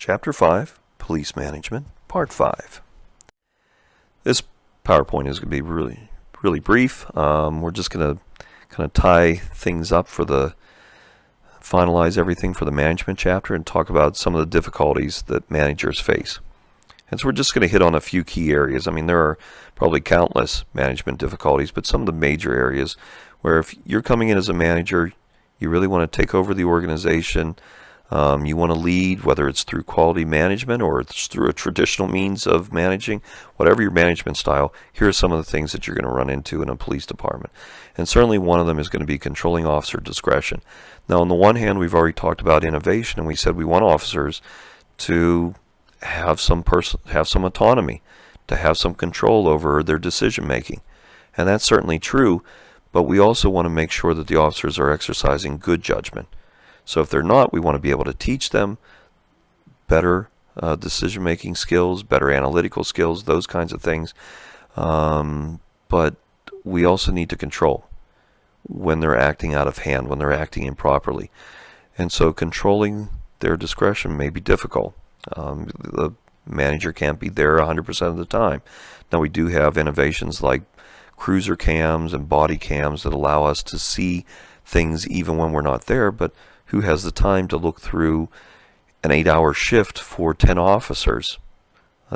Chapter 5, Police Management, Part 5. This PowerPoint is going to be really brief. We're just going to kind of tie things up finalize everything for the management chapter and talk about some of the difficulties that managers face. And so we're just going to hit on a few key areas. I mean, there are probably countless management difficulties, but some of the major areas where if you're coming in as a manager, you really want to take over the organization. You want to lead, whether it's through quality management or it's through a traditional means of managing, whatever your management style, here are some of the things that you're going to run into in a police department. And certainly one of them is going to be controlling officer discretion. Now, on the one hand, we've already talked about innovation, and we said we want officers to have some autonomy, to have some control over their decision making. And that's certainly true, but we also want to make sure that the officers are exercising good judgment. So if they're not, we want to be able to teach them better decision-making skills, better analytical skills, those kinds of things. But we also need to control when they're acting out of hand, when they're acting improperly. And so controlling their discretion may be difficult. The manager can't be there 100% of the time. Now, we do have innovations like cruiser cams and body cams that allow us to see things even when we're not there, but who has the time to look through an 8-hour shift for 10 officers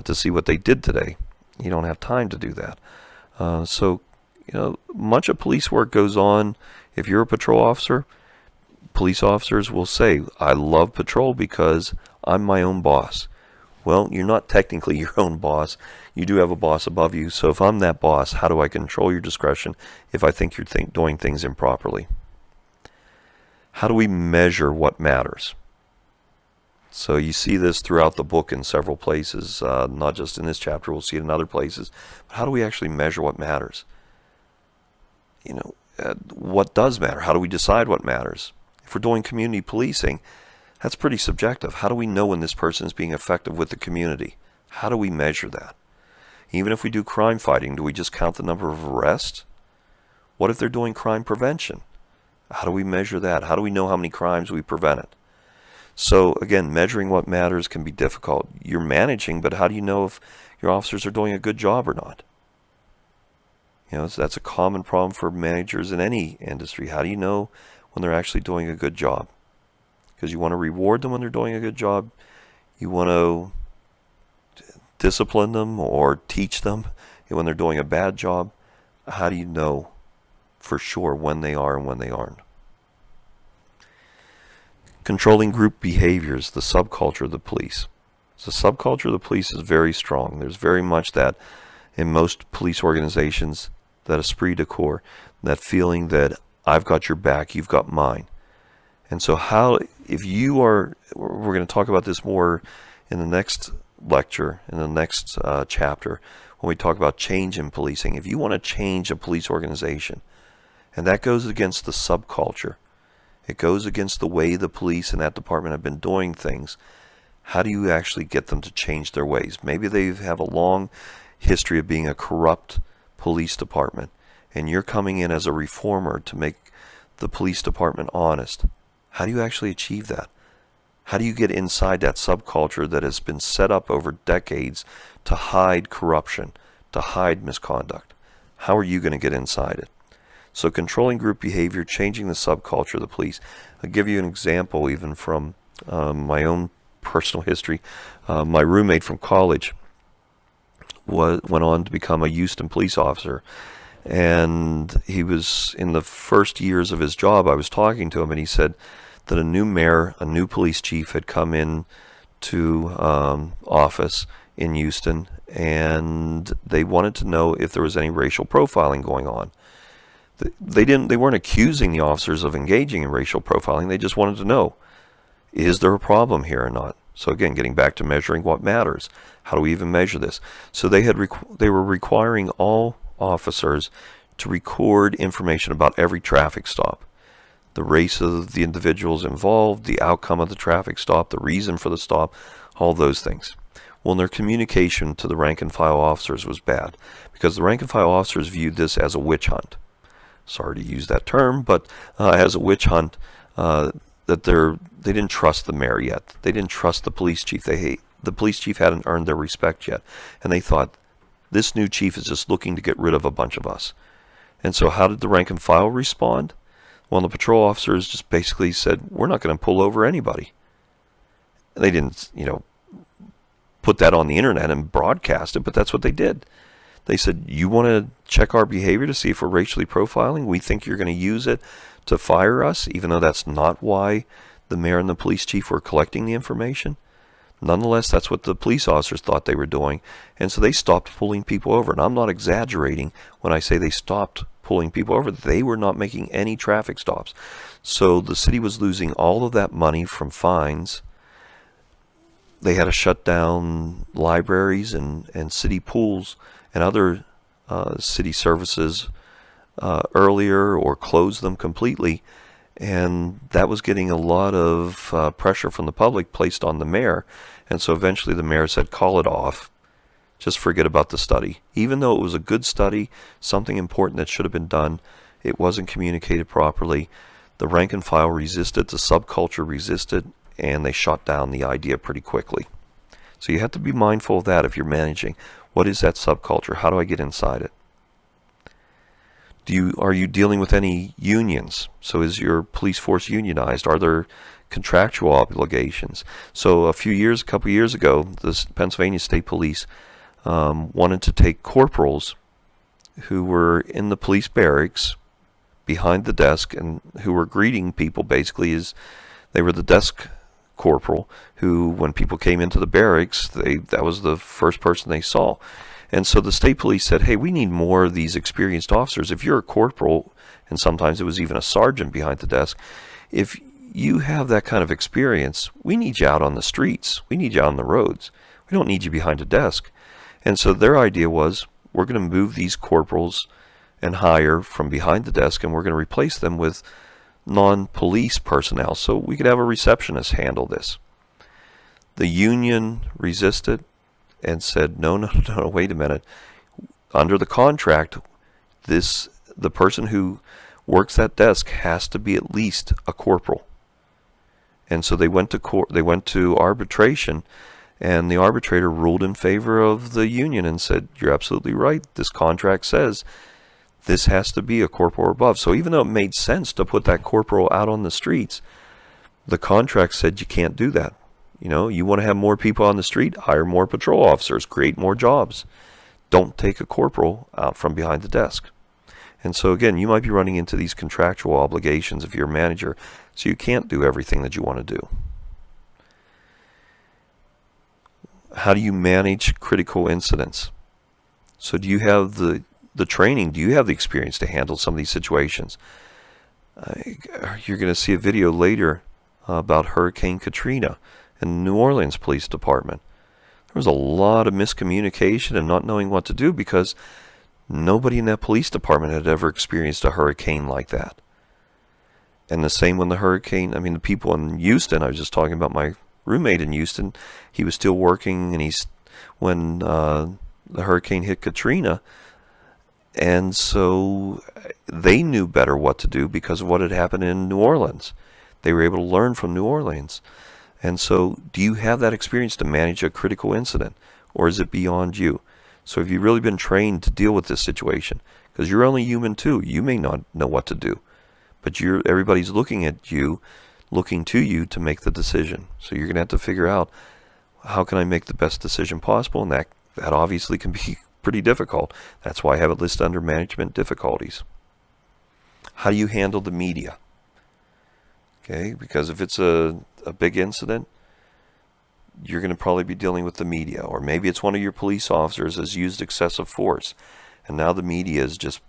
to see what they did today? You don't have time to do that. So, much of police work goes on. If you're a patrol officer, police officers will say, I love patrol because I'm my own boss. Well, you're not technically your own boss. You do have a boss above you. So if I'm that boss, how do I control your discretion if I think you're doing things improperly? How do we measure what matters? So you see this throughout the book in several places, not just in this chapter, we'll see it in other places. But how do we actually measure what matters? What does matter? How do we decide what matters? If we're doing community policing, that's pretty subjective. How do we know when this person is being effective with the community? How do we measure that? Even if we do crime fighting, do we just count the number of arrests? What if they're doing crime prevention? How do we measure that? How do we know how many crimes we prevented? So again, measuring what matters can be difficult. You're managing, but how do you know if your officers are doing a good job or not? That's a common problem for managers in any industry. How do you know when they're actually doing a good job? Because you want to reward them when they're doing a good job. You want to discipline them or teach them when they're doing a bad job. How do you know for sure when they are and when they aren't? Controlling group behaviors, the subculture of the police. So the subculture of the police is very strong. There's very much that in most police organizations, that esprit de corps, that feeling that I've got your back, you've got mine. And so we're going to talk about this more in the next lecture, in the next chapter, when we talk about change in policing. If you want to change a police organization, and that goes against the subculture, it goes against the way the police in that department have been doing things, how do you actually get them to change their ways? Maybe they have a long history of being a corrupt police department, and you're coming in as a reformer to make the police department honest. How do you actually achieve that? How do you get inside that subculture that has been set up over decades to hide corruption, to hide misconduct? How are you going to get inside it? So controlling group behavior, changing the subculture of the police. I'll give you an example even from my own personal history. My roommate from college went on to become a Houston police officer. And he was in the first years of his job, I was talking to him, and he said that a new mayor, a new police chief had come in to office in Houston, and they wanted to know if there was any racial profiling going on. They weren't accusing the officers of engaging in racial profiling. They just wanted to know, is there a problem here or not? So again, getting back to measuring what matters. How do we even measure this? So they were requiring all officers to record information about every traffic stop. The race of the individuals involved, the outcome of the traffic stop, the reason for the stop, all those things. Well, their communication to the rank and file officers was bad because the rank and file officers viewed this as a witch hunt. Sorry to use that term, but as a witch hunt, that they didn't trust the mayor yet. They didn't trust the police chief. The police chief hadn't earned their respect yet, and they thought this new chief is just looking to get rid of a bunch of us. And so how did the rank and file respond? Well, the patrol officers just basically said, we're not going to pull over anybody. They didn't, put that on the internet and broadcast it, but that's what they did. They said, you want to check our behavior to see if we're racially profiling? We think you're going to use it to fire us, even though that's not why the mayor and the police chief were collecting the information. Nonetheless, that's what the police officers thought they were doing, and so they stopped pulling people over. And I'm not exaggerating when I say they stopped pulling people over. They were not making any traffic stops. So the city was losing all of that money from fines. They had to shut down libraries and city pools and other city services earlier, or close them completely. And that was getting a lot of pressure from the public placed on the mayor. And so eventually the mayor said, call it off. Just forget about the study. Even though it was a good study, something important that should have been done, it wasn't communicated properly. The rank and file resisted, the subculture resisted, and they shot down the idea pretty quickly. So you have to be mindful of that if you're managing. What is that subculture? How do I get inside it? Are you dealing with any unions? So is your police force unionized? Are there contractual obligations? So a couple years ago, the Pennsylvania State Police wanted to take corporals who were in the police barracks behind the desk and who were greeting people basically as they were the desk corporal who, when people came into the barracks, that was the first person they saw. And so the state police said, hey, we need more of these experienced officers. If you're a corporal, and sometimes it was even a sergeant behind the desk, if you have that kind of experience, we need you out on the streets. We need you out on the roads. We don't need you behind a desk. And so their idea was, we're going to move these corporals and hire from behind the desk, and we're going to replace them with non-police personnel so we could have a receptionist handle this. The union resisted and said, no, wait a minute. Under the contract, the person who works that desk has to be at least a corporal. And so they went to arbitration, and the arbitrator ruled in favor of the union and said, you're absolutely right. This contract says this has to be a corporal or above. So even though it made sense to put that corporal out on the streets, the contract said you can't do that. You want to have more people on the street, hire more patrol officers, create more jobs. Don't take a corporal out from behind the desk. And so again, you might be running into these contractual obligations if you're a manager, so you can't do everything that you want to do. How do you manage critical incidents? So do you have the training? Do you have the experience to handle some of these situations? You're going to see a video later about Hurricane Katrina and the New Orleans Police Department. There was a lot of miscommunication and not knowing what to do because nobody in that police department had ever experienced a hurricane like that. And the same when the people in Houston, I was just talking about my roommate in Houston, he was still working, and when the hurricane hit Katrina, and so they knew better what to do because of what had happened in New Orleans. They were able to learn from New Orleans. And so do you have that experience to manage a critical incident, or is it beyond you? So have you really been trained to deal with this situation? Because you're only human too. You may not know what to do, but everybody's looking to you to make the decision. So you're going to have to figure out, how can I make the best decision possible? And that obviously can be pretty difficult. That's why I have it listed under management difficulties. How do you handle the media? Okay, because if it's a big incident, you're going to probably be dealing with the media. Or maybe it's one of your police officers has used excessive force, and now the media is just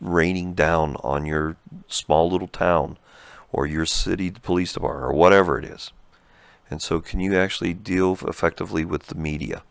raining down on your small little town or your city police department or whatever it is. And so can you actually deal effectively with the media?